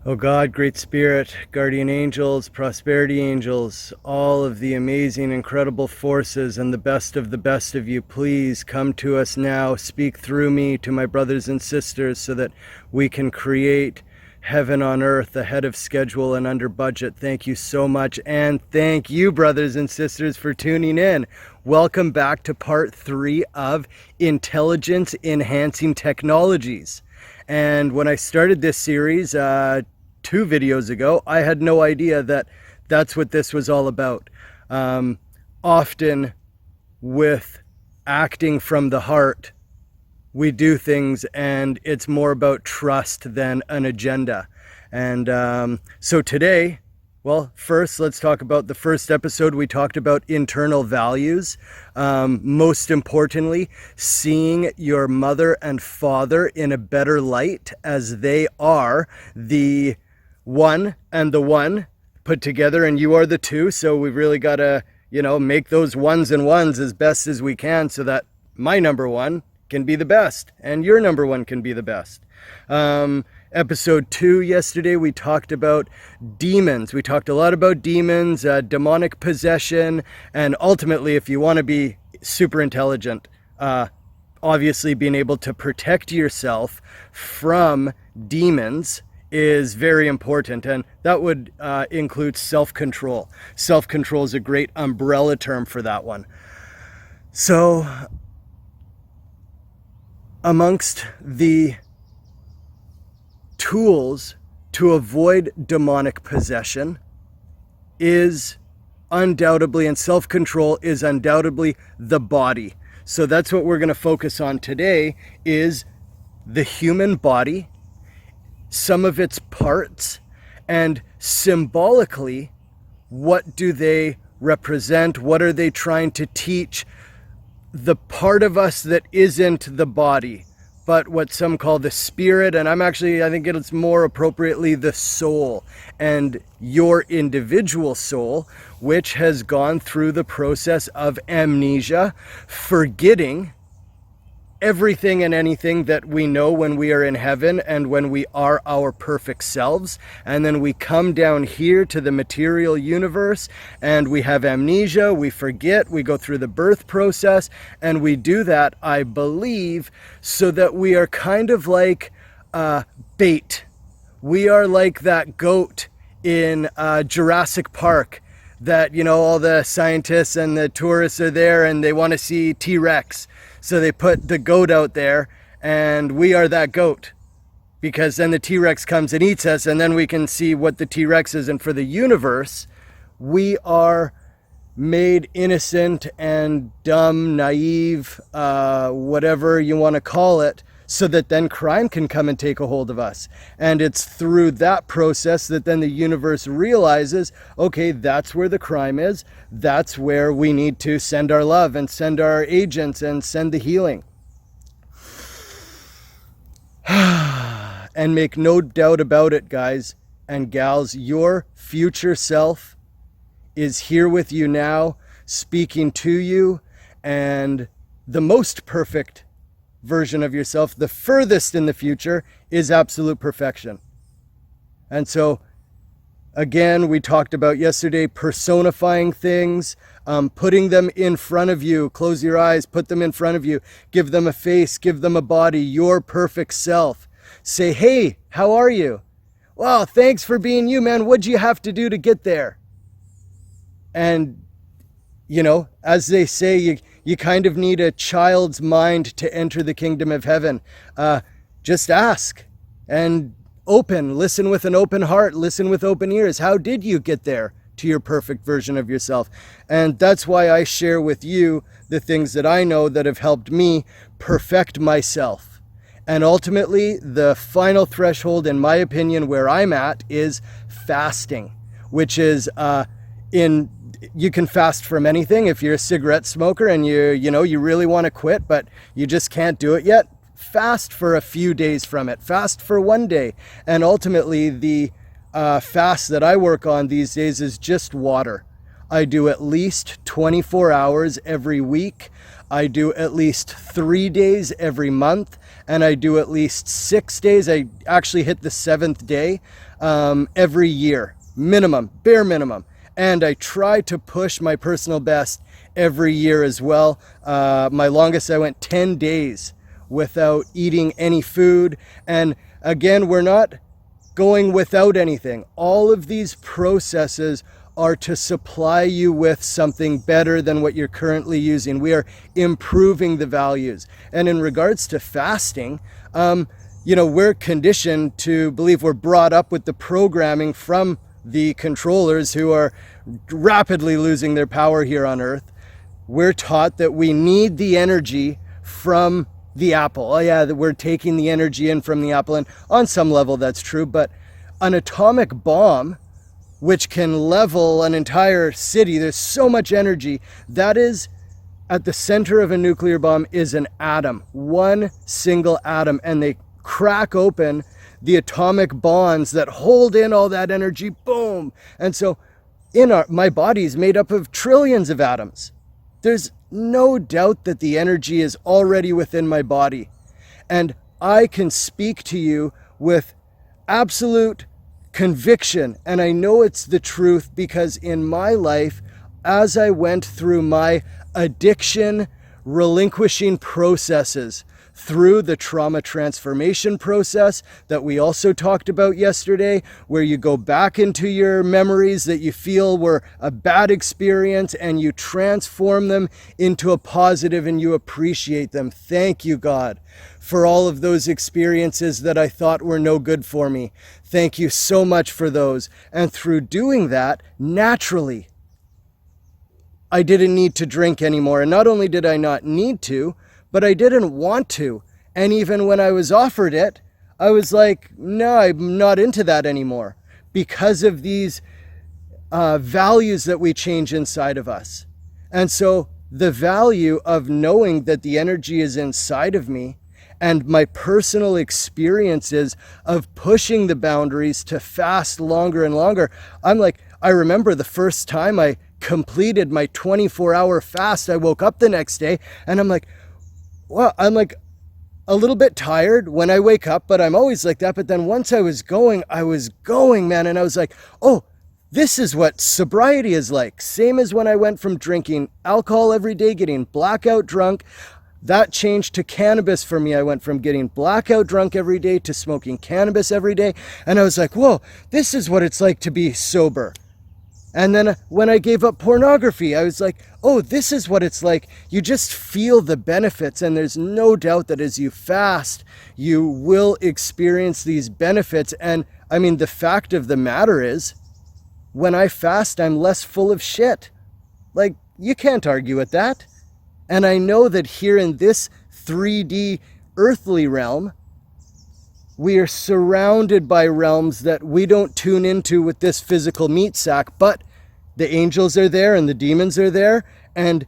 Oh God, Great Spirit, Guardian Angels, Prosperity Angels, all of the amazing, incredible forces and the best of you, please come to us now. Speak through me to my brothers and sisters so that we can create heaven on earth ahead of schedule and under budget. Thank you so much. And thank you, brothers and sisters, for tuning in. Welcome back to part 3 of Intelligence Enhancing Technologies. And when I started this series, 2 videos ago, I had no idea that that's what this was all about. Often with acting from the heart, we do things and it's more about trust than an agenda. And so today, well, first let's talk about the first episode. We talked about internal values. Most importantly, seeing your mother and father in a better light, as they are the one and the one put together, and you are the two. So we've really got to, make those ones and ones as best as we can so that my number one can be the best and your number one can be the best. Episode 2 yesterday, we talked about demons. We talked a lot about demons, demonic possession, and ultimately, if you want to be super intelligent, obviously being able to protect yourself from demons is very important, and that would include self-control. Self-control is a great umbrella term for that one. So, amongst the tools to avoid demonic possession is undoubtedly, and self-control is undoubtedly, the body. So that's what we're going to focus on today, is the human body, some of its parts, and symbolically, what do they represent? What are they trying to teach the part of us that isn't the body, but what some call the spirit? And I think it's more appropriately the soul, and your individual soul, which has gone through the process of amnesia, forgetting everything and anything that we know when we are in heaven and when we are our perfect selves. And then we come down here to the material universe and we have amnesia, we forget, we go through the birth process, and we do that, I believe, so that we are kind of like bait. We are like that goat in Jurassic Park that, all the scientists and the tourists are there and they want to see T-Rex. So they put the goat out there and we are that goat, because then the T-Rex comes and eats us and then we can see what the T-Rex is. And for the universe, we are made innocent and dumb, naive, whatever you want to call it, so that then crime can come and take a hold of us. And it's through that process that then the universe realizes, okay, that's where the crime is. That's where we need to send our love and send our agents and send the healing. And make no doubt about it, guys and gals, your future self is here with you now, speaking to you, and the most perfect version of yourself, the furthest in the future, is absolute perfection. And so, again, we talked about yesterday personifying things, putting them in front of you. Close your eyes, put them in front of you, give them a face, give them a body, your perfect self. Say, hey, how are you? Well, thanks for being you, man. What'd you have to do to get there? And, as they say, you kind of need a child's mind to enter the kingdom of heaven. Just ask and listen with an open heart, listen with open ears. How did you get there to your perfect version of yourself? And that's why I share with you the things that I know that have helped me perfect myself. And ultimately, the final threshold, in my opinion, where I'm at is fasting, which is you can fast from anything. If you're a cigarette smoker and you really want to quit, but you just can't do it yet, fast for a few days from it. Fast for 1 day. And ultimately, the fast that I work on these days is just water. I do at least 24 hours every week. I do at least 3 days every month, and I do at least 6 days. I actually hit the 7th day every year, minimum, bare minimum. And I try to push my personal best every year as well. My longest, I went 10 days without eating any food. And again, we're not going without anything. All of these processes are to supply you with something better than what you're currently using. We are improving the values. And in regards to fasting, we're conditioned to believe, we're brought up with the programming from the controllers who are rapidly losing their power here on earth. We're taught that we need the energy from the apple. Oh yeah, that we're taking the energy in from the apple. And on some level that's true, but an atomic bomb, which can level an entire city, there's so much energy, that is at the center of a nuclear bomb is an atom, one single atom, and they crack open the atomic bonds that hold in all that energy, boom. And so my body is made up of trillions of atoms. There's no doubt that the energy is already within my body. And I can speak to you with absolute conviction. And I know it's the truth because in my life, as I went through my addiction relinquishing processes, through the trauma transformation process that we also talked about yesterday, where you go back into your memories that you feel were a bad experience and you transform them into a positive and you appreciate them. Thank you, God, for all of those experiences that I thought were no good for me. Thank you so much for those. And through doing that, naturally, I didn't need to drink anymore. And not only did I not need to, but I didn't want to. And even when I was offered it, I was like, no, I'm not into that anymore, because of these values that we change inside of us. And so the value of knowing that the energy is inside of me and my personal experiences of pushing the boundaries to fast longer and longer. I remember the first time I completed my 24-hour fast, I woke up the next day and I'm like, a little bit tired when I wake up, but I'm always like that. But then once I was going, man. And I was like, oh, this is what sobriety is like. Same as when I went from drinking alcohol every day, getting blackout drunk. That changed to cannabis for me. I went from getting blackout drunk every day to smoking cannabis every day. And I was like, whoa, this is what it's like to be sober. And then when I gave up pornography, I was like, oh, this is what it's like. You just feel the benefits. And there's no doubt that as you fast, you will experience these benefits. And I mean, the fact of the matter is, when I fast, I'm less full of shit. Like, you can't argue with that. And I know that here in this 3D earthly realm, we are surrounded by realms that we don't tune into with this physical meat sack, but the angels are there and the demons are there. And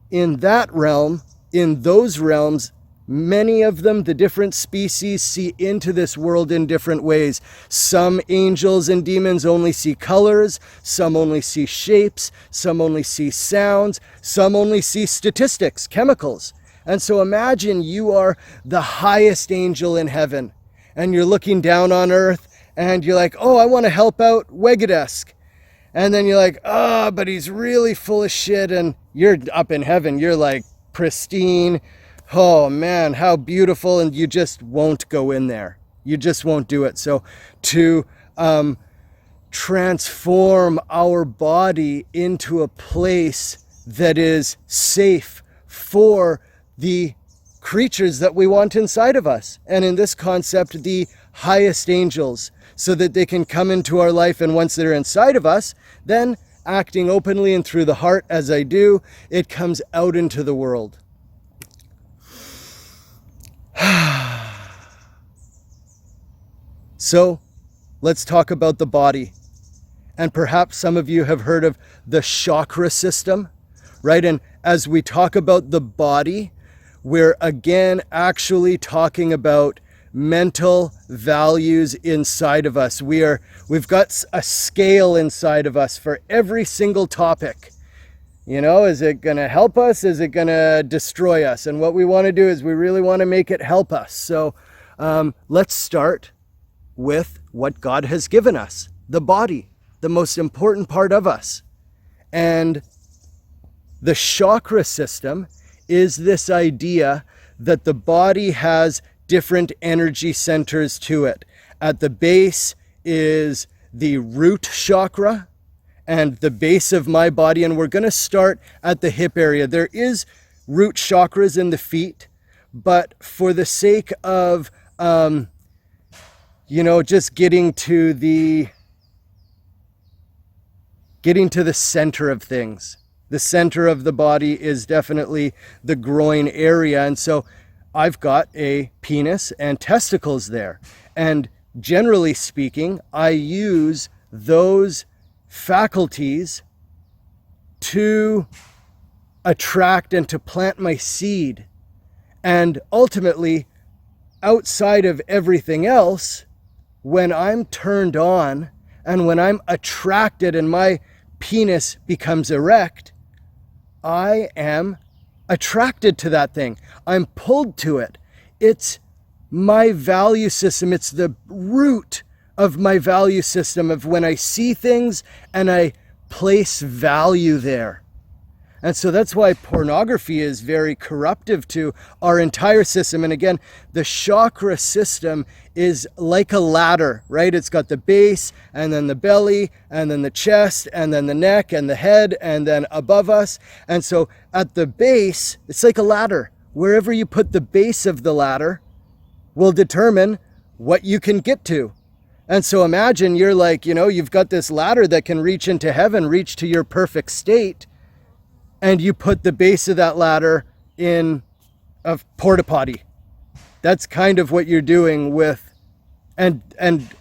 in that realm, in those realms, many of them, the different species, see into this world in different ways. Some angels and demons only see colors, some only see shapes, some only see sounds, some only see statistics, chemicals. And so imagine you are the highest angel in heaven and you're looking down on earth and you're like, oh, I want to help out Wegadesk. And then you're like, oh, but he's really full of shit. And you're up in heaven. You're like pristine. Oh man, how beautiful. And you just won't go in there. You just won't do it. So to transform our body into a place that is safe for the creatures that we want inside of us. And in this concept, the highest angels, so that they can come into our life. And once they're inside of us, then acting openly and through the heart as I do, it comes out into the world. So let's talk about the body. And perhaps some of you have heard of the chakra system, right? And as we talk about the body, we're again actually talking about mental values inside of us. We've got a scale inside of us for every single topic. Is it going to help us? Is it going to destroy us? And what we want to do is we really want to make it help us. So let's start with what God has given us, the body, the most important part of us. And the chakra system is this idea that the body has different energy centers to it. At the base is the root chakra and the base of my body. And we're going to start at the hip area. There is root chakras in the feet, but for the sake of, just getting to the center of things. The center of the body is definitely the groin area. And so I've got a penis and testicles there. And generally speaking, I use those faculties to attract and to plant my seed. And ultimately, outside of everything else, when I'm turned on and when I'm attracted and my penis becomes erect, I am attracted to that thing. I'm pulled to it. It's my value system. It's the root of my value system of when I see things and I place value there. And so that's why pornography is very corruptive to our entire system. And again, the chakra system is like a ladder, right? It's got the base and then the belly and then the chest and then the neck and the head and then above us. And so at the base, it's like a ladder. Wherever you put the base of the ladder will determine what you can get to. And so imagine you're like, you've got this ladder that can reach into heaven, reach to your perfect state. And you put the base of that ladder in a porta potty. That's kind of what you're doing with, and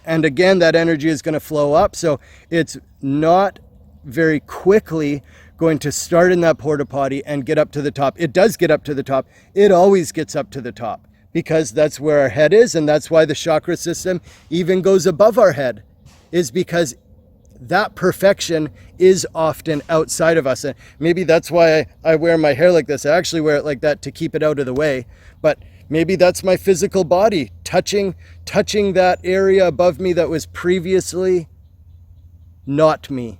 again, that energy is going to flow up. So it's not very quickly going to start in that porta potty and get up to the top. It does get up to the top. It always gets up to the top because that's where our head is. And that's why the chakra system even goes above our head, is because that perfection is often outside of us. And maybe that's why I wear my hair like this. I actually wear it like that to keep it out of the way. But maybe that's my physical body touching that area above me that was previously not me.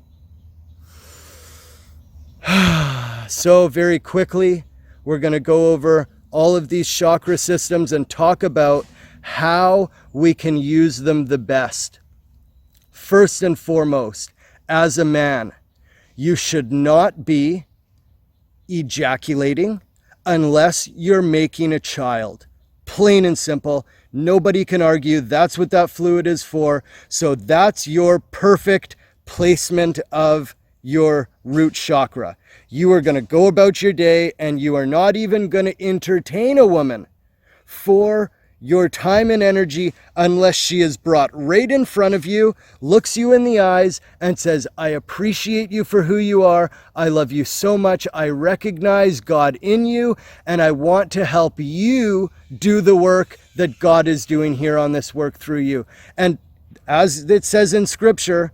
So very quickly, we're going to go over all of these chakra systems and talk about how we can use them the best. First and foremost, as a man, you should not be ejaculating unless you're making a child. Plain and simple. Nobody can argue that's what that fluid is for. So that's your perfect placement of your root chakra. You are going to go about your day and you are not even going to entertain a woman for your time and energy unless she is brought right in front of you, looks you in the eyes and says, I appreciate you for who you are. I love you so much. I recognize God in you and I want to help you do the work that God is doing here on this work through you. And as it says in scripture,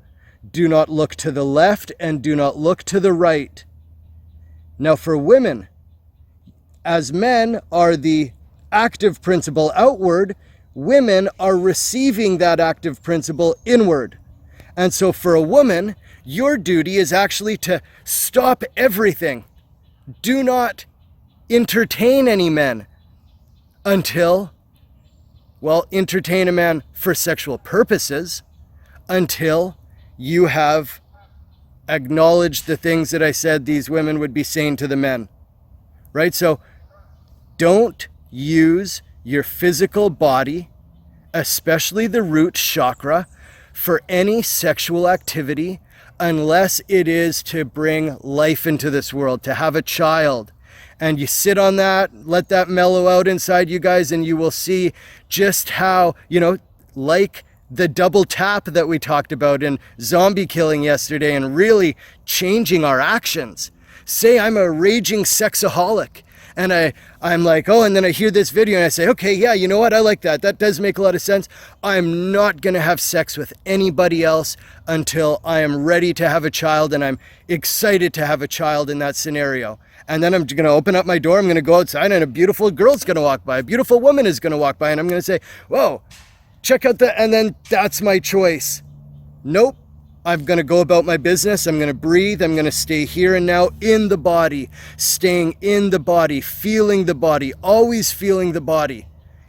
do not look to the left and do not look to the right. Now for women, as men are the active principle outward, women are receiving that active principle inward. And so for a woman, your duty is actually to stop everything. Do not entertain any men until, entertain a man for sexual purposes until you have acknowledged the things that I said these women would be saying to the men, right? So don't use your physical body, especially the root chakra, for any sexual activity unless it is to bring life into this world, to have a child. And you sit on that, let that mellow out inside you guys, and you will see just how, like the double tap that we talked about in zombie killing yesterday and really changing our actions. Say I'm a raging sexaholic And I'm like, oh, and then I hear this video and I say, okay, yeah, you know what? I like that. That does make a lot of sense. I'm not going to have sex with anybody else until I am ready to have a child and I'm excited to have a child in that scenario. And then I'm going to open up my door, I'm going to go outside, and a beautiful girl's going to walk by, a beautiful woman is going to walk by, and I'm going to say, whoa, check out that, and then that's my choice. Nope. I'm going to go about my business. I'm going to breathe. I'm going to stay here and now in the body, staying in the body, feeling the body, always feeling the body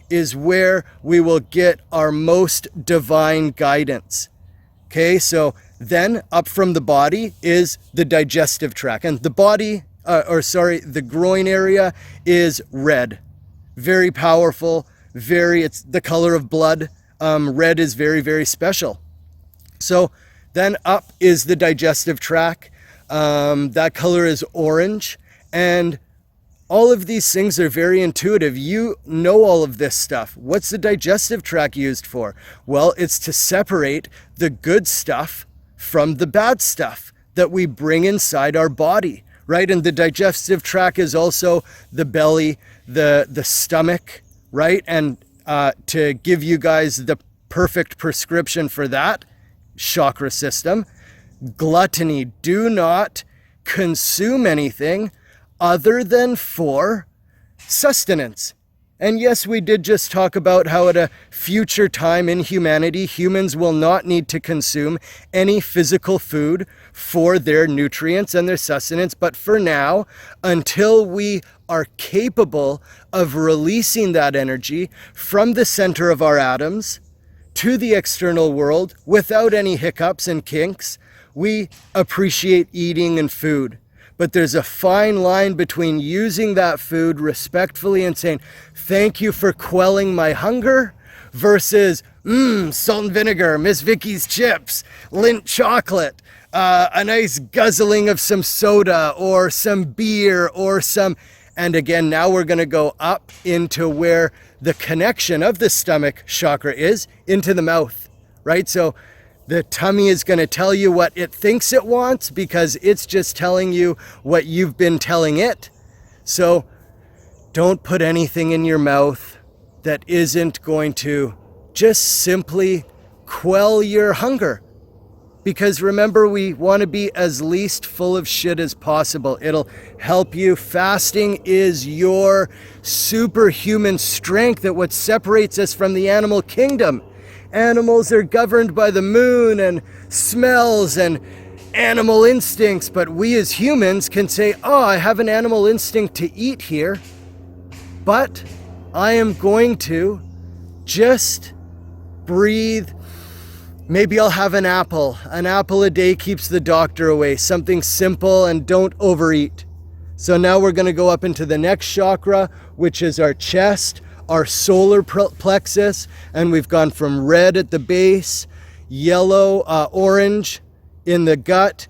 is where we will get our most divine guidance. Okay, so then up from the body is the digestive tract, and the body, the groin area is red. Very powerful, it's the color of blood. Red is very, very special. So then up is the digestive tract. That color is orange. And all of these things are very intuitive. You know all of this stuff. What's the digestive tract used for? Well, it's to separate the good stuff from the bad stuff that we bring inside our body, right? And the digestive tract is also the belly, the stomach, right? And to give you guys the perfect prescription for that chakra system, gluttony. Do not consume anything other than for sustenance. And yes, we did just talk about how at a future time in humanity, humans will not need to consume any physical food for their nutrients and their sustenance. But for now, until we are capable of releasing that energy from the center of our atoms to the external world without any hiccups and kinks, we appreciate eating and food. But there's a fine line between using that food respectfully and saying, thank you for quelling my hunger, versus, salt and vinegar, Miss Vicky's chips, Lindt chocolate, a nice guzzling of some soda or some beer or some, and again, now we're going to go up into where the connection of the stomach chakra is, into the mouth, right? So the tummy is going to tell you what it thinks it wants because it's just telling you what you've been telling it. So don't put anything in your mouth that isn't going to just simply quell your hunger. Because remember, we want to be as least full of shit as possible. It'll help you. Fasting is your superhuman strength at what separates us from the animal kingdom. Animals are governed by the moon and smells and animal instincts, but we as humans can say, oh, I have an animal instinct to eat here, but I am going to just breathe. Maybe I'll have an apple. An apple a day keeps the doctor away. Something simple, and don't overeat. So now we're going to go up into the next chakra, which is our chest, our solar plexus, and we've gone from red at the base, yellow, orange in the gut,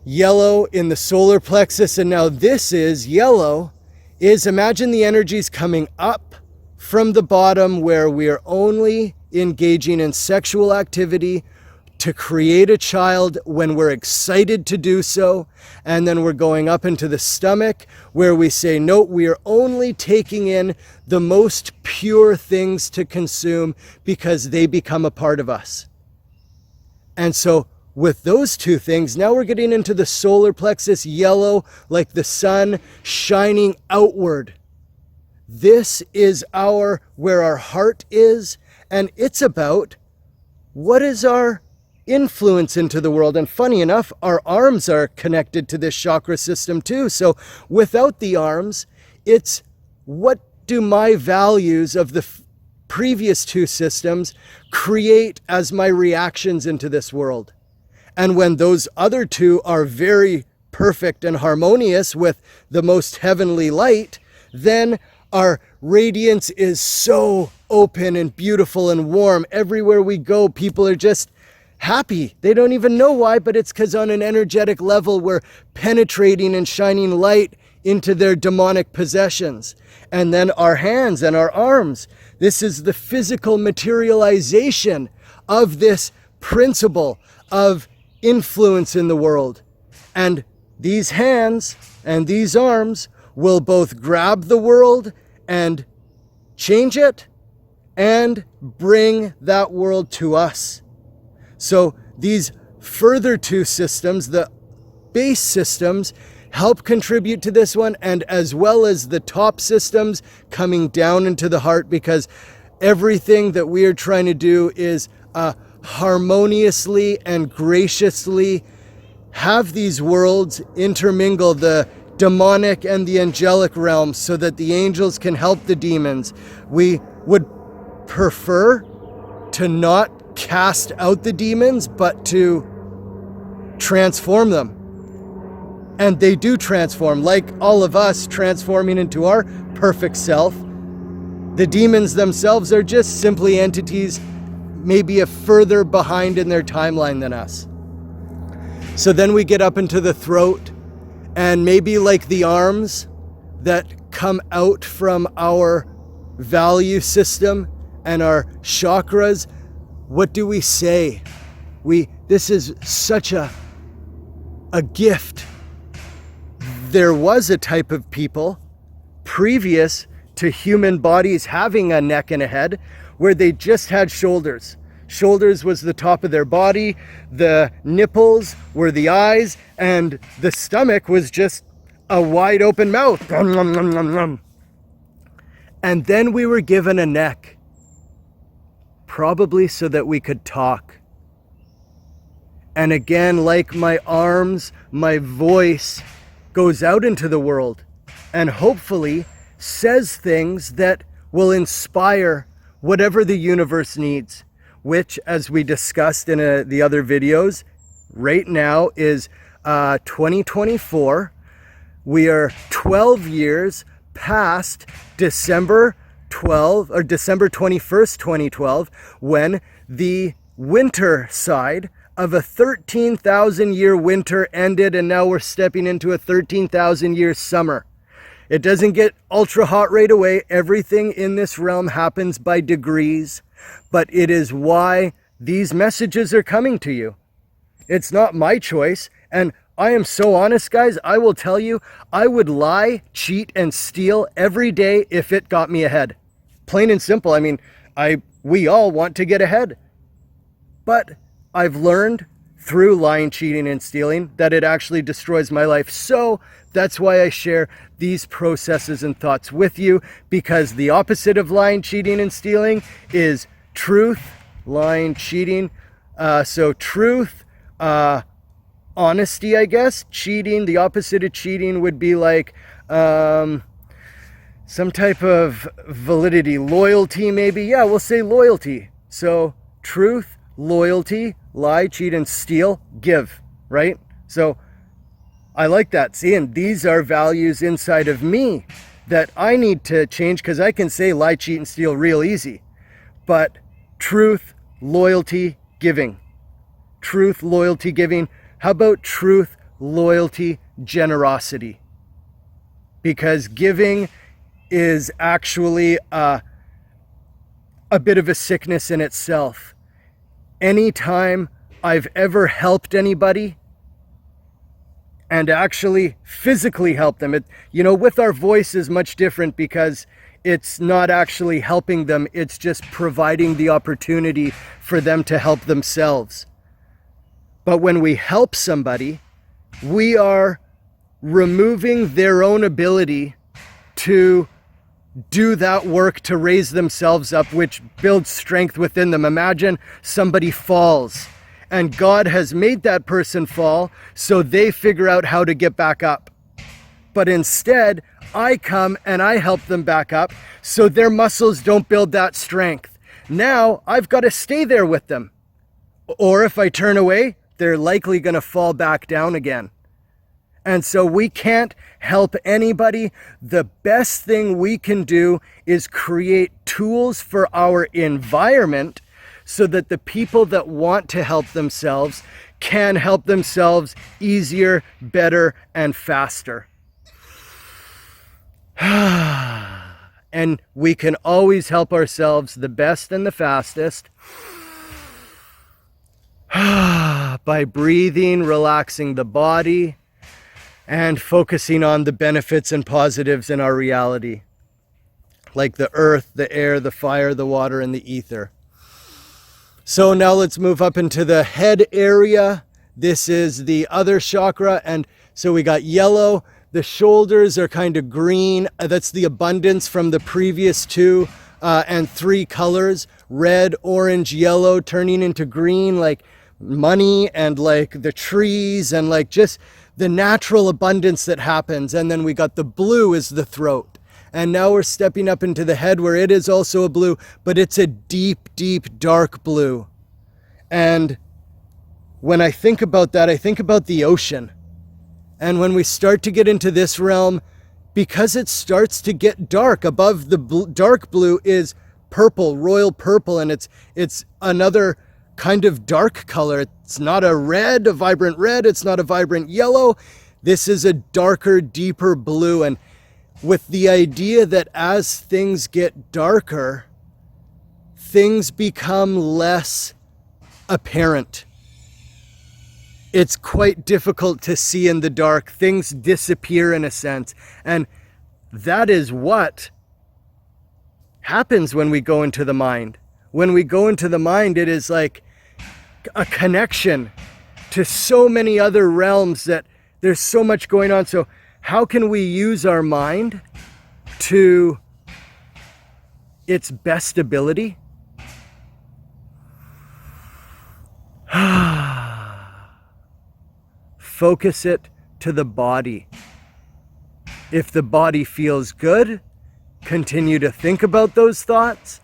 yellow in the solar plexus, and now this is yellow, imagine the energies coming up from the bottom where we are only engaging in sexual activity to create a child when we're excited to do so. And then we're going up into the stomach where we say, no, we are only taking in the most pure things to consume because they become a part of us. And so with those two things, now we're getting into the solar plexus, yellow, like the sun shining outward. This is where our heart is, and it's about what is our influence into the world. And funny enough, our arms are connected to this chakra system too. So without the arms, it's what do my values of the previous two systems create as my reactions into this world? And when those other two are very perfect and harmonious with the most heavenly light, then our radiance is so open and beautiful and warm. Everywhere we go, people are just happy. They don't even know why, but it's because on an energetic level, we're penetrating and shining light into their demonic possessions. And then our hands and our arms. This is the physical materialization of this principle of influence in the world. And these hands and these arms will both grab the world and change it and bring that world to us. So these further two systems, the base systems, help contribute to this one, and as well as the top systems coming down into the heart, because everything that we are trying to do is harmoniously and graciously have these worlds intermingle, the demonic and the angelic realms, so that the angels can help the demons. We would prefer to not cast out the demons, but to transform them. And they do transform, like all of us transforming into our perfect self. The demons themselves are just simply entities, maybe a further behind in their timeline than us. So then we get up into the throat, and maybe like the arms that come out from our value system and our chakras, what do we say? This is such a gift. There was a type of people previous to human bodies having a neck and a head where they just had shoulders. Shoulders was the top of their body, the nipples were the eyes, and the stomach was just a wide open mouth. And then we were given a neck, probably so that we could talk. And again, like my arms, my voice goes out into the world and hopefully says things that will inspire whatever the universe needs, which, as we discussed in the other videos, right now is 2024. We are 12 years past December 21st, 2012, when the winter side of a 13,000 year winter ended, and now we're stepping into a 13,000 year summer. It doesn't get ultra hot right away. Everything in this realm happens by degrees, but it is why these messages are coming to you. It's not my choice, and I am so honest, guys. I will tell you, I would lie, cheat, and steal every day if it got me ahead. Plain and simple. I mean, we all want to get ahead, but I've learned through lying, cheating, and stealing that it actually destroys my life. So that's why I share these processes and thoughts with you, because the opposite of lying, cheating, and stealing is truth, lying, cheating. So truth, honesty, I guess. Cheating, the opposite of cheating would be like some type of validity, loyalty maybe. Yeah, we'll say loyalty. So truth, loyalty, lie, cheat, and steal, give, right? So I like that. See, and these are values inside of me that I need to change, because I can say lie, cheat, and steal real easy. But truth, loyalty, giving. Truth, loyalty, giving. How about truth, loyalty, generosity? Because giving is actually a bit of a sickness in itself. Anytime I've ever helped anybody and actually physically helped them, with our voice is much different, because it's not actually helping them. It's just providing the opportunity for them to help themselves. But when we help somebody, we are removing their own ability to do that work to raise themselves up, which builds strength within them. Imagine somebody falls and God has made that person fall so they figure out how to get back up. But instead, I come and I help them back up so their muscles don't build that strength. Now I've got to stay there with them. Or if I turn away, they're likely going to fall back down again. And so we can't help anybody. The best thing we can do is create tools for our environment so that the people that want to help themselves can help themselves easier, better, and faster. And we can always help ourselves the best and the fastest by breathing, relaxing the body, and focusing on the benefits and positives in our reality, like the earth, the air, the fire, the water, and the ether. So now let's move up into the head area. This is the other chakra. And so we got yellow. The shoulders are kind of green. That's the abundance from the previous two. And 3 colors, red, orange, yellow, turning into green, like money and like the trees and like just the natural abundance that happens. And then we got the blue is the throat. And now we're stepping up into the head where it is also a blue, but it's a deep, deep, dark blue. And when I think about that, I think about the ocean. And when we start to get into this realm, because it starts to get dark, above the dark blue is purple, royal purple, and it's another kind of dark color. It's not a red, a vibrant red. It's not a vibrant yellow. This is a darker, deeper blue. And with the idea that as things get darker, things become less apparent. It's quite difficult to see in the dark. Things disappear in a sense. And that is what happens when we go into the mind. When we go into the mind, it is like a connection to so many other realms that there's so much going on. So how can we use our mind to its best ability? Focus it to the body. If the body feels good, continue to think about those thoughts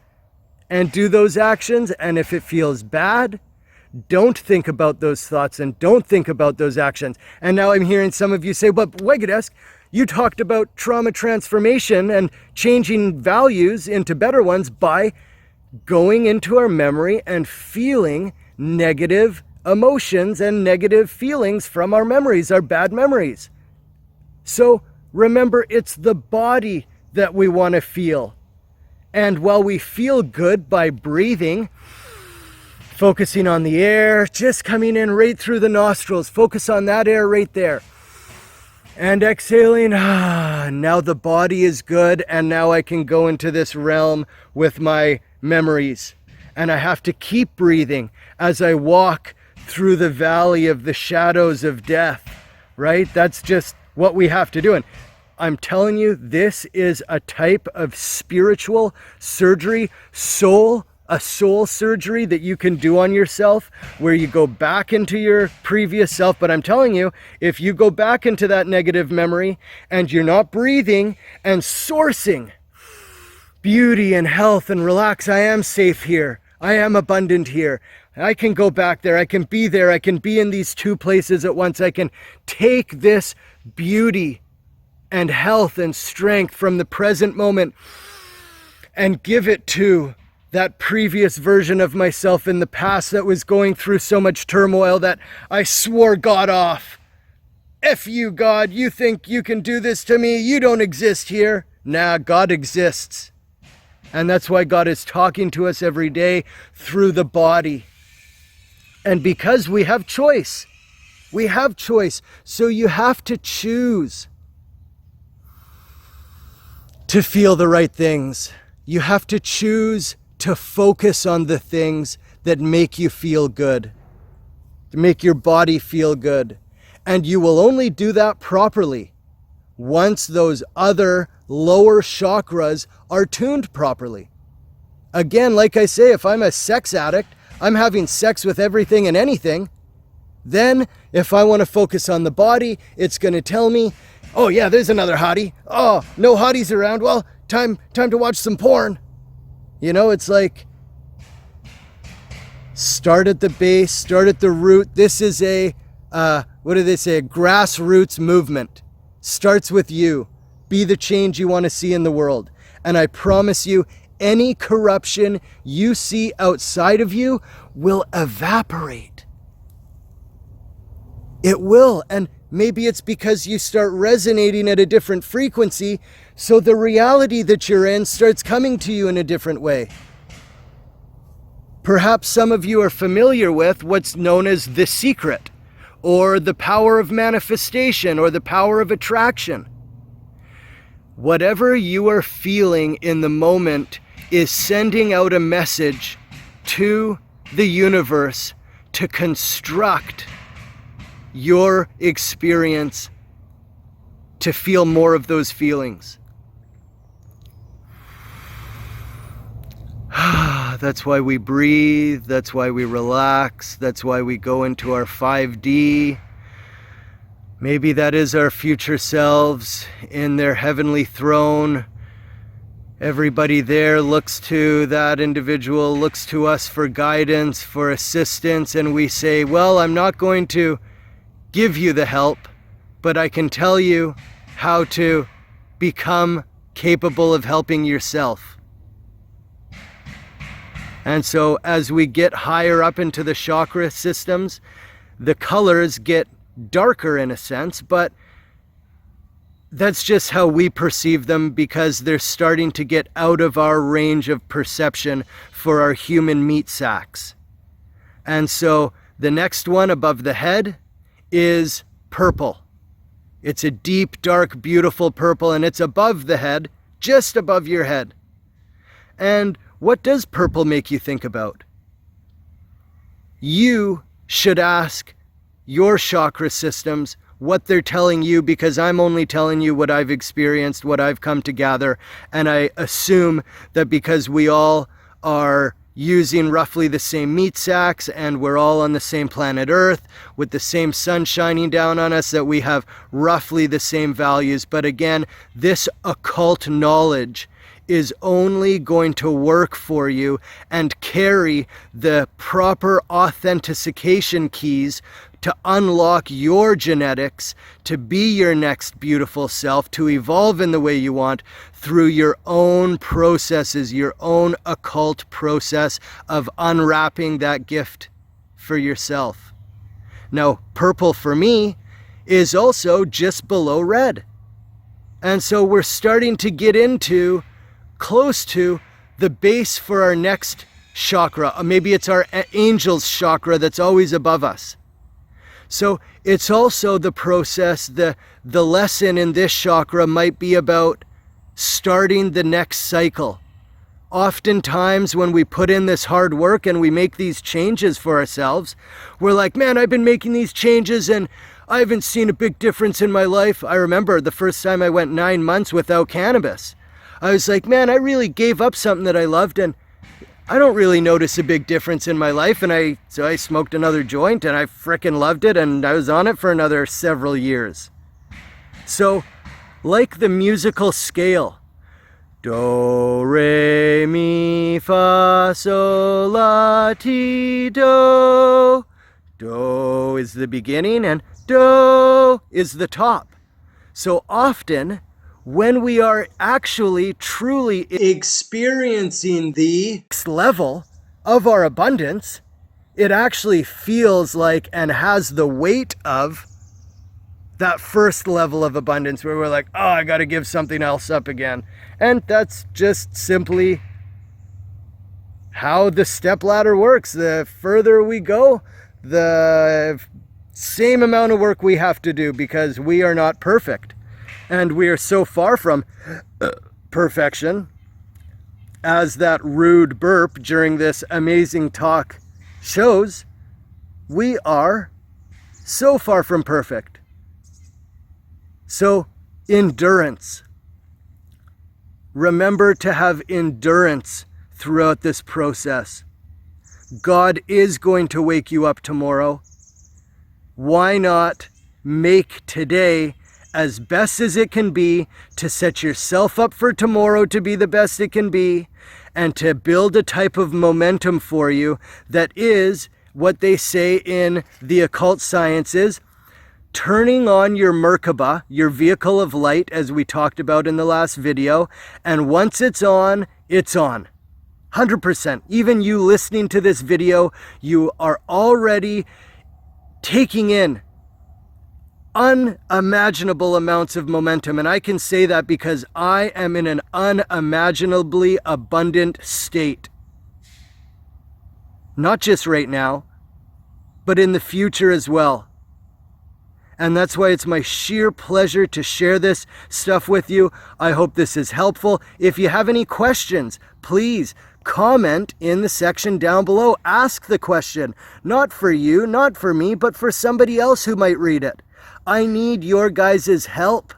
and do those actions. And if it feels bad, don't think about those thoughts and don't think about those actions. And now I'm hearing some of you say, but Wegedesk, you talked about trauma transformation and changing values into better ones by going into our memory and feeling negative emotions and negative feelings from our memories, our bad memories. So remember, it's the body that we want to feel. And while we feel good by breathing, focusing on the air, just coming in right through the nostrils, focus on that air right there. And exhaling, now the body is good, and now I can go into this realm with my memories. And I have to keep breathing as I walk through the valley of the shadows of death, right? That's just what we have to do. And I'm telling you, this is a type of spiritual surgery, a soul surgery that you can do on yourself, where you go back into your previous self. But I'm telling you, if you go back into that negative memory and you're not breathing and sourcing beauty and health and relax, I am safe here, I am abundant here, I can go back there, I can be there, I can be in these 2 places at once, I can take this beauty and health and strength from the present moment and give it to that previous version of myself in the past that was going through so much turmoil that I swore God off. F you, God, you think you can do this to me? You don't exist here. Nah, God exists. And that's why God is talking to us every day through the body. And because we have choice, so you have to choose to feel the right things. You have to choose to focus on the things that make you feel good, to make your body feel good. And you will only do that properly once those other lower chakras are tuned properly. Again, like I say, if I'm a sex addict, I'm having sex with everything and anything. Then if I want to focus on the body, it's going to tell me, oh yeah, there's another hottie. Oh, no hotties around. Well, time to watch some porn. You know, it's like, start at the base, start at the root. This is a, what do they say? A grassroots movement. Starts with you. Be the change you want to see in the world. And I promise you, any corruption you see outside of you will evaporate. It will. And maybe it's because you start resonating at a different frequency, so the reality that you're in starts coming to you in a different way. Perhaps some of you are familiar with what's known as The Secret, or the power of manifestation, or the power of attraction. Whatever you are feeling in the moment is sending out a message to the universe to construct your experience to feel more of those feelings. That's why we breathe, that's why we relax, that's why we go into our 5D. Maybe that is our future selves in their heavenly throne. Everybody there looks to that individual, looks to us for guidance, for assistance, and we say, well, I'm not going to give you the help, but I can tell you how to become capable of helping yourself. And so as we get higher up into the chakra systems, the colors get darker in a sense, but that's just how we perceive them because they're starting to get out of our range of perception for our human meat sacks. And so the next one above the head is purple. It's a deep, dark, beautiful purple, and it's above the head, just above your head. And what does purple make you think about? You should ask your chakra systems what they're telling you, because I'm only telling you what I've experienced, what I've come to gather, and I assume that because we all are using roughly the same meat sacks and we're all on the same planet Earth with the same sun shining down on us, that we have roughly the same values. But again, this occult knowledge is only going to work for you and carry the proper authentication keys to unlock your genetics, to be your next beautiful self, to evolve in the way you want through your own processes, your own occult process of unwrapping that gift for yourself. Now, purple for me is also just below red. And so we're starting to get into close to the base for our next chakra. Maybe it's our angel's chakra that's always above us. So it's also the process, the lesson in this chakra might be about starting the next cycle. Oftentimes when we put in this hard work and we make these changes for ourselves, we're like, man, I've been making these changes and I haven't seen a big difference in my life. I remember the first time I went 9 months without cannabis. I was like, man, I really gave up something that I loved and I don't really notice a big difference in my life. And so I smoked another joint and I frickin' loved it, and I was on it for another several years. So like the musical scale, do, re, mi, fa, sol, la, ti, do. Do is the beginning and do is the top. So often when we are actually truly experiencing the next level of our abundance, it actually feels like and has the weight of that first level of abundance where we're like, oh, I got to give something else up again. And that's just simply how the stepladder works. The further we go, the same amount of work we have to do because we are not perfect. And we are so far from perfection, as that rude burp during this amazing talk shows, we are so far from perfect. So, endurance. Remember to have endurance throughout this process. God is going to wake you up tomorrow. Why not make today as best as it can be to set yourself up for tomorrow to be the best it can be, and to build a type of momentum for you that is what they say in the occult sciences, turning on your Merkaba, your vehicle of light, as we talked about in the last video, and once it's on, it's on. 100%. Even you listening to this video, you are already taking in unimaginable amounts of momentum. And I can say that because I am in an unimaginably abundant state. Not just right now, but in the future as well. And that's why it's my sheer pleasure to share this stuff with you. I hope this is helpful. If you have any questions, please comment in the section down below. Ask the question, not for you, not for me, but for somebody else who might read it. I need your guys' help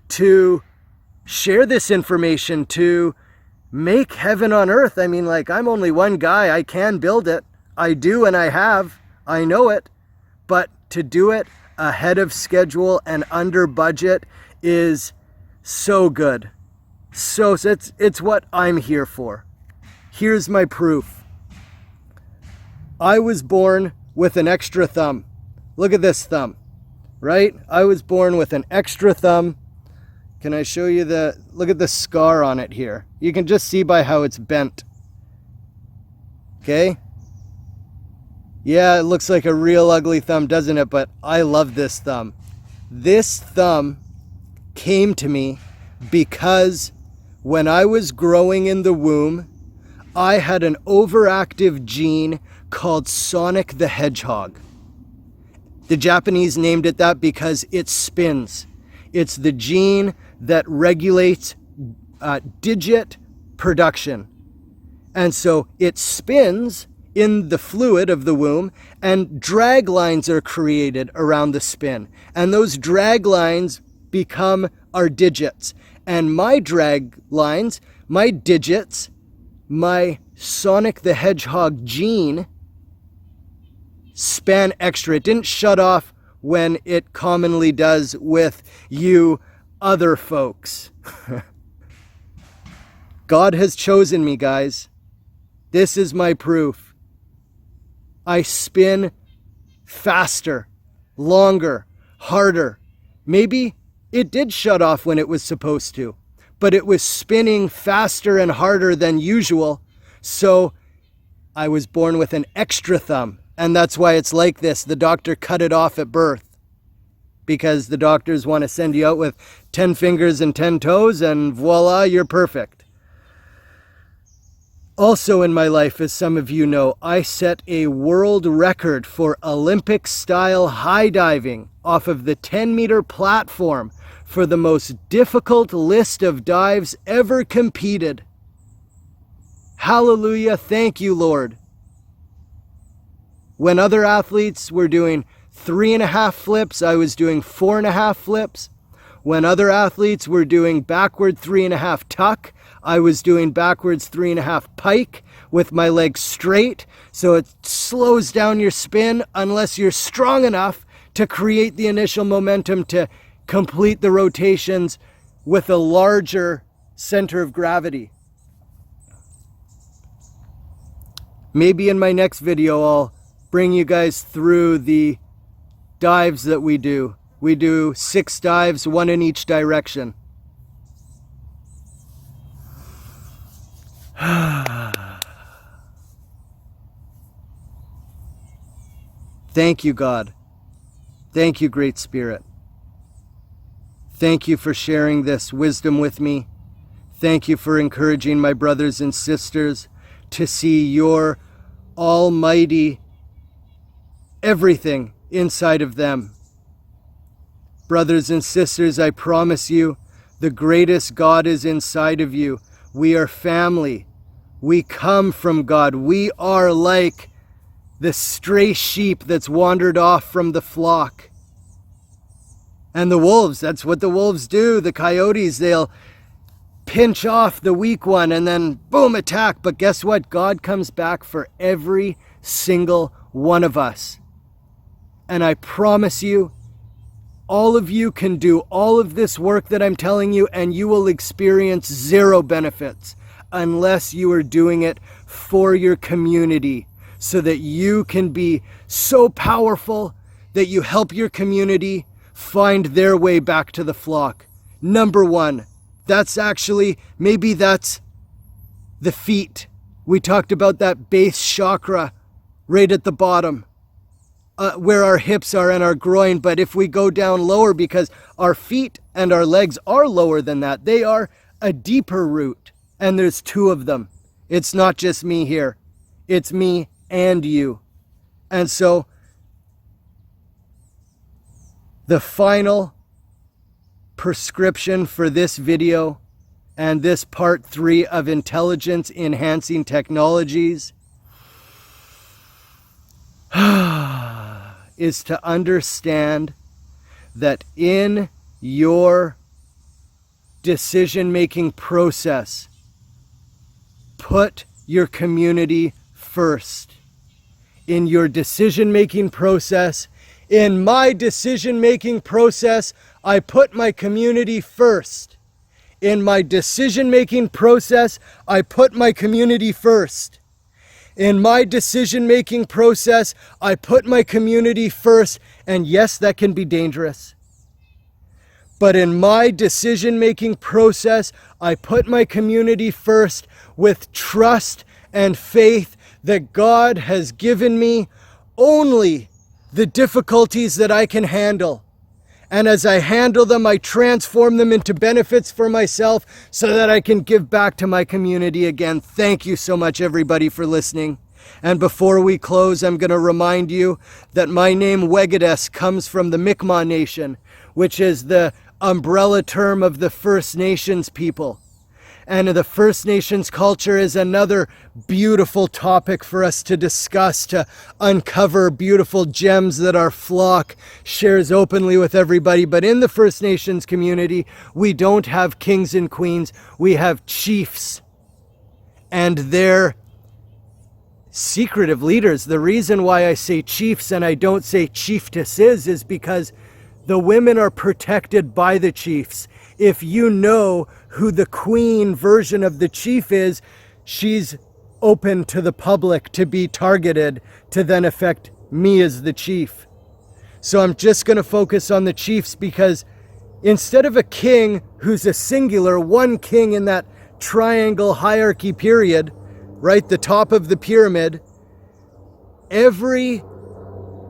to share this information, to make heaven on earth. I mean, like, I'm only one guy. I can build it. I do, and I have. I know it. But to do it ahead of schedule and under budget is so good. So it's what I'm here for. Here's my proof. I was born with an extra thumb. Look at this thumb, right? I was born with an extra thumb. Can I show you look at the scar on it here. You can just see by how it's bent. Okay? Yeah, it looks like a real ugly thumb, doesn't it? But I love this thumb. This thumb came to me because when I was growing in the womb, I had an overactive gene called Sonic the Hedgehog. The Japanese named it that because it spins. It's the gene that regulates digit production. And so it spins in the fluid of the womb, and drag lines are created around the spin. And those drag lines become our digits. And my drag lines, my digits, my Sonic the Hedgehog gene span extra. It didn't shut off when it commonly does with you other folks. God has chosen me, guys. This is my proof. I spin faster, longer, harder. Maybe it did shut off when it was supposed to, but it was spinning faster and harder than usual. So I was born with an extra thumb, and that's why it's like this. The doctor cut it off at birth because the doctors want to send you out with 10 fingers and 10 toes, and voila, you're perfect. Also in my life, as some of you know, I set a world record for Olympic-style high diving off of the 10-meter platform for the most difficult list of dives ever competed. Hallelujah, thank you, Lord. When other athletes were doing 3.5 flips, I was doing 4.5 flips. When other athletes were doing backward 3.5 tuck, I was doing backwards 3.5 pike with my legs straight. So it slows down your spin unless you're strong enough to create the initial momentum to complete the rotations with a larger center of gravity. Maybe in my next video, I'll bring you guys through the dives that we do. We do 6 dives, 1 in each direction. Thank you, God. Thank you, Great Spirit. Thank you for sharing this wisdom with me. Thank you for encouraging my brothers and sisters to see your almighty everything inside of them. Brothers and sisters, I promise you, the greatest God is inside of you. We are family. We come from God. We are like the stray sheep that's wandered off from the flock. And the wolves, that's what the wolves do. The coyotes, they'll pinch off the weak one and then boom, attack. But guess what? God comes back for every single one of us. And I promise you, all of you can do all of this work that I'm telling you, and you will experience 0 benefits unless you are doing it for your community, so that you can be so powerful that you help your community find their way back to the flock. Number 1, maybe that's the feet. We talked about that base chakra right at the bottom. Where our hips are and our groin, but if we go down lower, because our feet and our legs are lower than that, they are a deeper root, and there's 2 of them. It's not just me here, it's me and you. And so The final prescription for this video and this part 3 of intelligence enhancing technologies is to understand that in your decision-making process, put your community first. In your decision-making process, in my decision-making process, I put my community first. In my decision-making process, I put my community first. In my decision-making process, I put my community first. And yes, that can be dangerous. But in my decision-making process, I put my community first with trust and faith that God has given me only the difficulties that I can handle. And as I handle them, I transform them into benefits for myself so that I can give back to my community again. Thank you so much, everybody, for listening. And before we close, I'm going to remind you that my name, Wegades, comes from the Mi'kmaq Nation, which is the umbrella term of the First Nations people. And the First Nations culture is another beautiful topic for us to discuss, to uncover beautiful gems that our flock shares openly with everybody. But in the First Nations community, we don't have kings and queens, we have chiefs. And they're secretive leaders. The reason why I say chiefs and I don't say chieftesses is because the women are protected by the chiefs. If you know who the queen version of the chief is, she's open to the public to be targeted to then affect me as the chief. So I'm just going to focus on the chiefs because instead of a king who's a singular, one king in that triangle hierarchy period, right, the top of the pyramid, every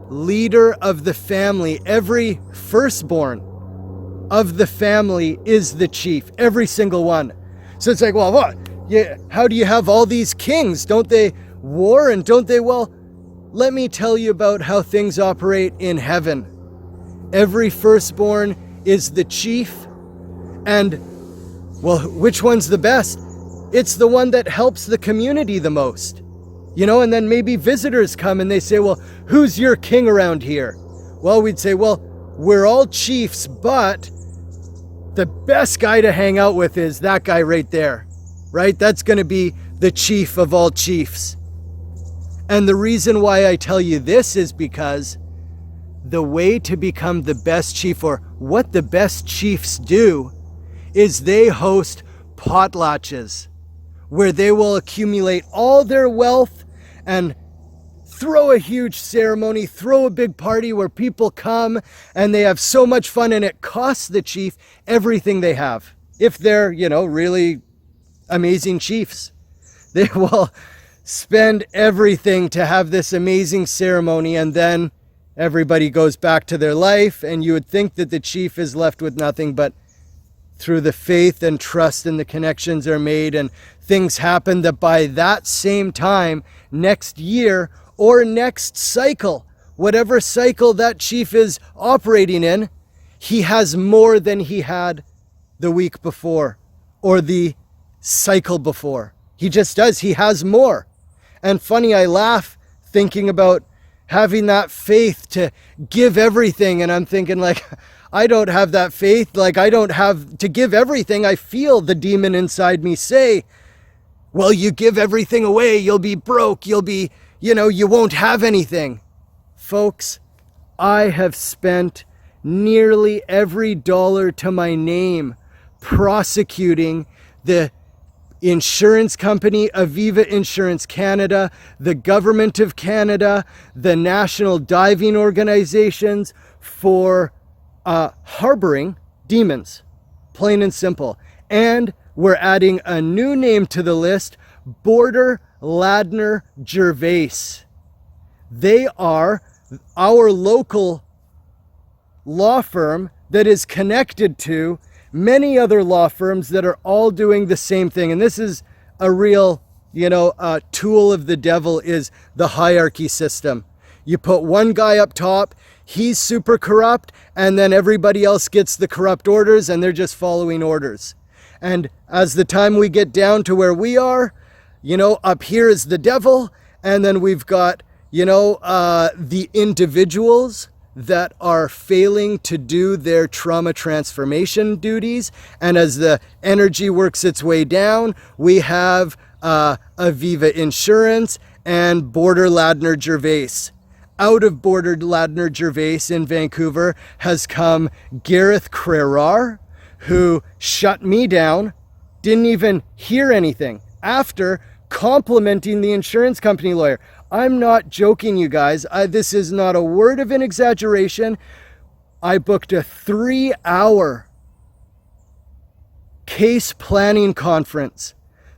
leader of the family, every firstborn of the family is the chief, every single one. So it's like, well, what? Yeah, how do you have all these kings? Don't they war and don't they? Well, let me tell you about how things operate in heaven. Every firstborn is the chief, and well, which one's the best? It's the one that helps the community the most. You know, and then maybe visitors come and they say, well, who's your king around here? Well, we'd say, well, we're all chiefs, but the best guy to hang out with is that guy right there, right? That's going to be the chief of all chiefs. And the reason why I tell you this is because the way to become the best chief, or what the best chiefs do, is they host potlatches where they will accumulate all their wealth and throw a huge ceremony, throw a big party where people come and they have so much fun, and it costs the chief everything they have. If they're, you know, really amazing chiefs, they will spend everything to have this amazing ceremony, and then everybody goes back to their life, and you would think that the chief is left with nothing, but through the faith and trust and the connections are made and things happen that by that same time next year or next cycle, whatever cycle that chief is operating in, he has more than he had the week before or the cycle before. He just does. He has more. And funny, I laugh thinking about having that faith to give everything, and I'm thinking like, I don't have that faith. Like, I don't have to give everything. I feel the demon inside me say, well, you give everything away, you'll be broke, you'll be, you know, you won't have anything. Folks, I have spent nearly every dollar to my name prosecuting the insurance company, Aviva Insurance Canada, the government of Canada, the national diving organizations for harboring demons, plain and simple. And we're adding a new name to the list, Border Ladner Gervais. They are our local law firm that is connected to many other law firms that are all doing the same thing. And this is a real, tool of the devil, is the hierarchy system. You put one guy up top, he's super corrupt, and then everybody else gets the corrupt orders and they're just following orders. And as the time we get down to where we are, up here is the devil, and then we've got, the individuals that are failing to do their trauma transformation duties. And as the energy works its way down, we have Aviva Insurance and Border Ladner Gervais. Out of Border Ladner Gervais in Vancouver has come Gareth Crerar, who shut me down, didn't even hear anything after complimenting the insurance company lawyer. I'm not joking, you guys. This is not a word of an exaggeration. I booked a 3-hour case planning conference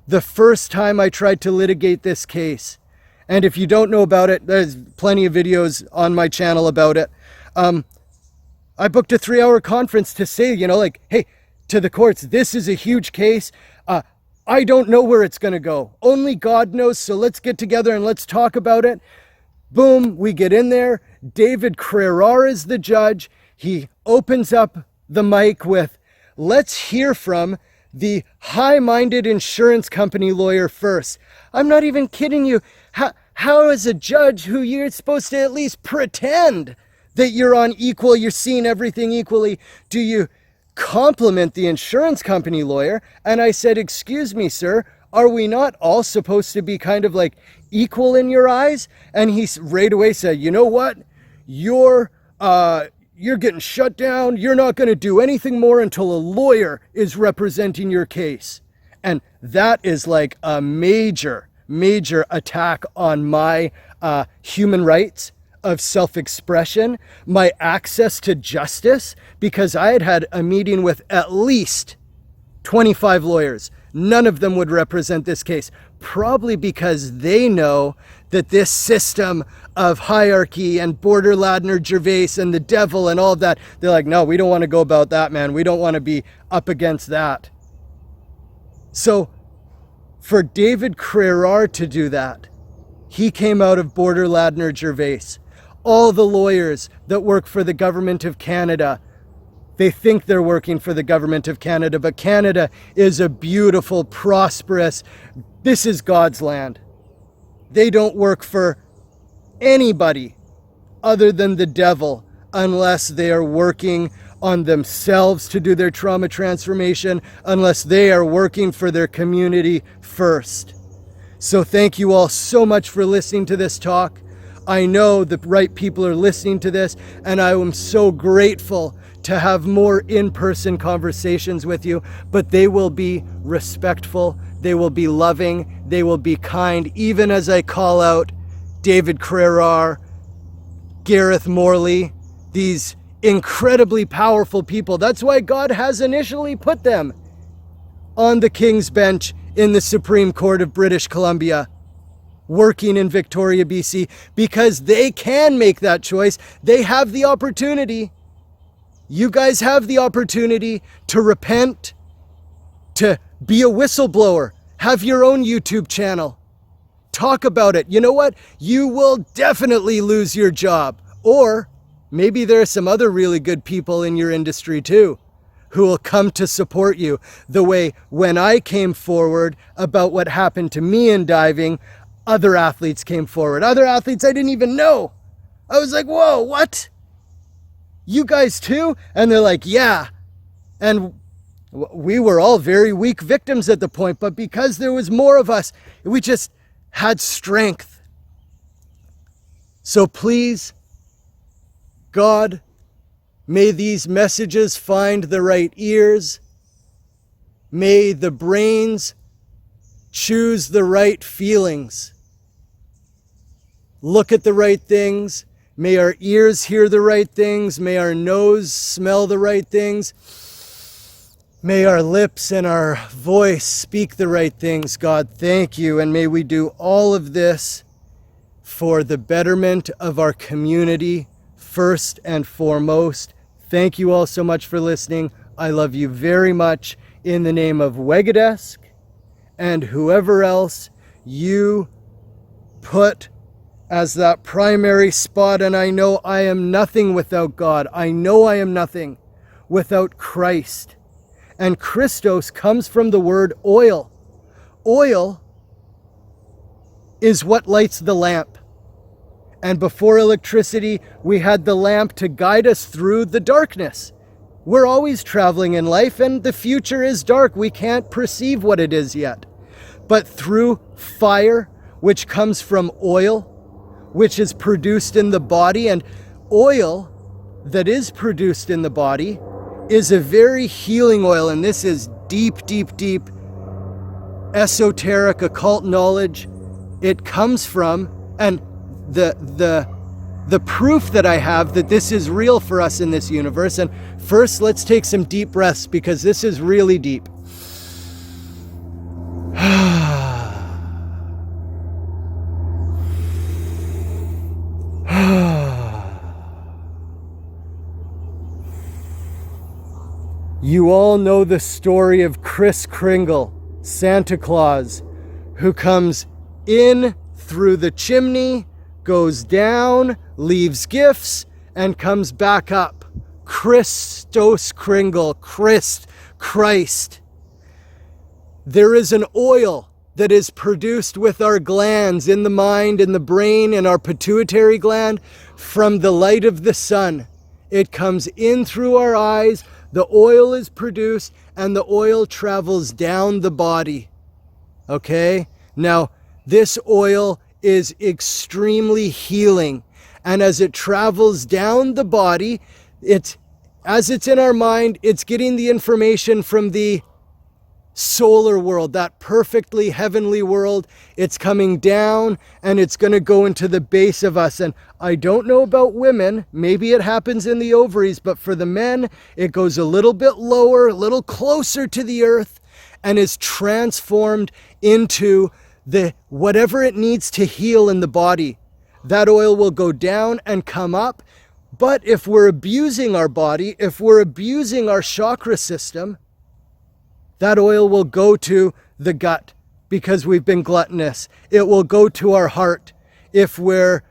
the first time I tried to litigate this case. And if you don't know about it, there's plenty of videos on my channel about it. I booked a 3-hour conference to say, hey, to the courts, this is a huge case. I don't know where it's going to go. Only God knows. So let's get together and let's talk about it. Boom, we get in there. David Crerar is the judge. He opens up the mic with, let's hear from the high-minded insurance company lawyer first. I'm not even kidding you. How is a judge who you're supposed to at least pretend that you're on equal, you're seeing everything equally, do you compliment the insurance company lawyer? And I said, excuse me, sir, are we not all supposed to be kind of like equal in your eyes? And he right away said, you know what? You're getting shut down. You're not going to do anything more until a lawyer is representing your case. And that is like a major attack on my human rights of self-expression, my access to justice, because I had had a meeting with at least 25 lawyers. None of them would represent this case, probably because they know that this system of hierarchy and Border Ladner Gervais and the devil and all of that, they're like, no, we don't want to go about that, man. We don't want to be up against that. So for David Crerar to do that, he came out of Border Ladner Gervais. All the lawyers that work for the government of Canada, they think they're working for the government of Canada, but Canada is a beautiful, prosperous, this is God's land. They don't work for anybody other than the devil unless they are working on themselves to do their trauma transformation, unless they are working for their community first. So thank you all so much for listening to this talk. I know the right people are listening to this, and I am so grateful to have more in-person conversations with you, but they will be respectful, they will be loving, they will be kind, even as I call out David Crerar, Gareth Morley, these incredibly powerful people. That's why God has initially put them on the King's Bench in the Supreme Court of British Columbia, working in Victoria, BC, because they can make that choice. They have the opportunity. You guys have the opportunity to repent, to be a whistleblower, have your own YouTube channel, talk about it. You know what? You will definitely lose your job. Or maybe there are some other really good people in your industry too, who will come to support you. The way when I came forward about what happened to me in diving, other athletes came forward. Other athletes I didn't even know. I was like, whoa, what? You guys too? And they're like, yeah. And we were all very weak victims at the point, but because there was more of us, we just had strength. So please, God, may these messages find the right ears. May the brains choose the right feelings. Look at the right things. May our ears hear the right things. May our nose smell the right things. May our lips and our voice speak the right things. God, thank you. And may we do all of this for the betterment of our community, first and foremost. Thank you all so much for listening. I love you very much. In the name of Wegadesk and whoever else you put as that primary spot, and I know I am nothing without God. I know I am nothing without Christ. And Christos comes from the word oil. Oil is what lights the lamp. And before electricity, we had the lamp to guide us through the darkness. We're always traveling in life, and the future is dark. We can't perceive what it is yet. But through fire, which comes from oil, which is produced in the body, and oil that is produced in the body is a very healing oil. And this is deep, deep, deep esoteric occult knowledge. It comes from, and the proof that I have that this is real for us in this universe. And first, let's take some deep breaths, because this is really deep. You all know the story of Kris Kringle, Santa Claus, who comes in through the chimney, goes down, leaves gifts, and comes back up. Christos Kringle, Christ. There is an oil that is produced with our glands in the mind, in the brain, in our pituitary gland from the light of the sun. It comes in through our eyes, the oil is produced, and the oil travels down the body. Okay? Now, this oil is extremely healing. And as it travels down the body, as it's in our mind, it's getting the information from the solar world, that perfectly heavenly world. It's coming down and it's going to go into the base of us. And I don't know about women, maybe it happens in the ovaries, but for the men, it goes a little bit lower, a little closer to the earth, and is transformed into the whatever it needs to heal in the body. That oil will go down and come up. But if we're abusing our body, if we're abusing our chakra system, that oil will go to the gut because we've been gluttonous. It will go to our heart if we're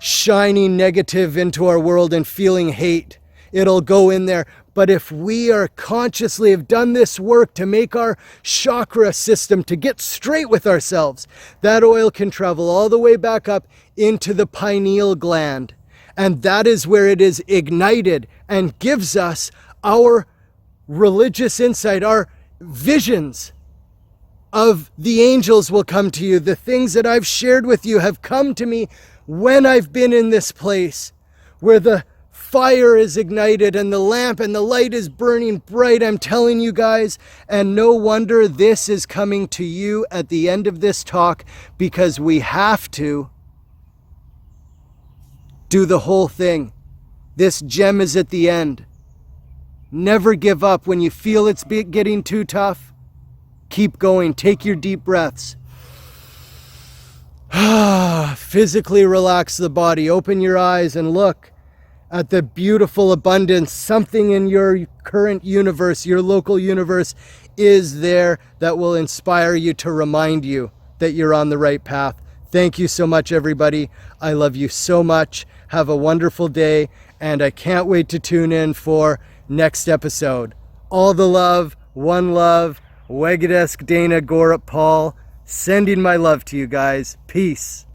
shining negative into our world and feeling hate. It'll go in there. But if we are consciously have done this work to make our chakra system to get straight with ourselves, that oil can travel all the way back up into the pineal gland. And that is where it is ignited and gives us our religious insight, our visions of the angels will come to you. The things that I've shared with you have come to me when I've been in this place where the fire is ignited and the lamp and the light is burning bright. I'm telling you guys, and no wonder this is coming to you at the end of this talk, because we have to do the whole thing. This gem is at the end. Never give up when you feel it's getting too tough. Keep going. Take your deep breaths. Physically relax the body. Open your eyes and look at the beautiful abundance. Something in your current universe, your local universe, is there that will inspire you to remind you that you're on the right path. Thank you so much, everybody. I love you so much. Have a wonderful day, and I can't wait to tune in for next episode. All the love, one love, Wegadesk Dana Gorup Paul, sending my love to you guys. Peace.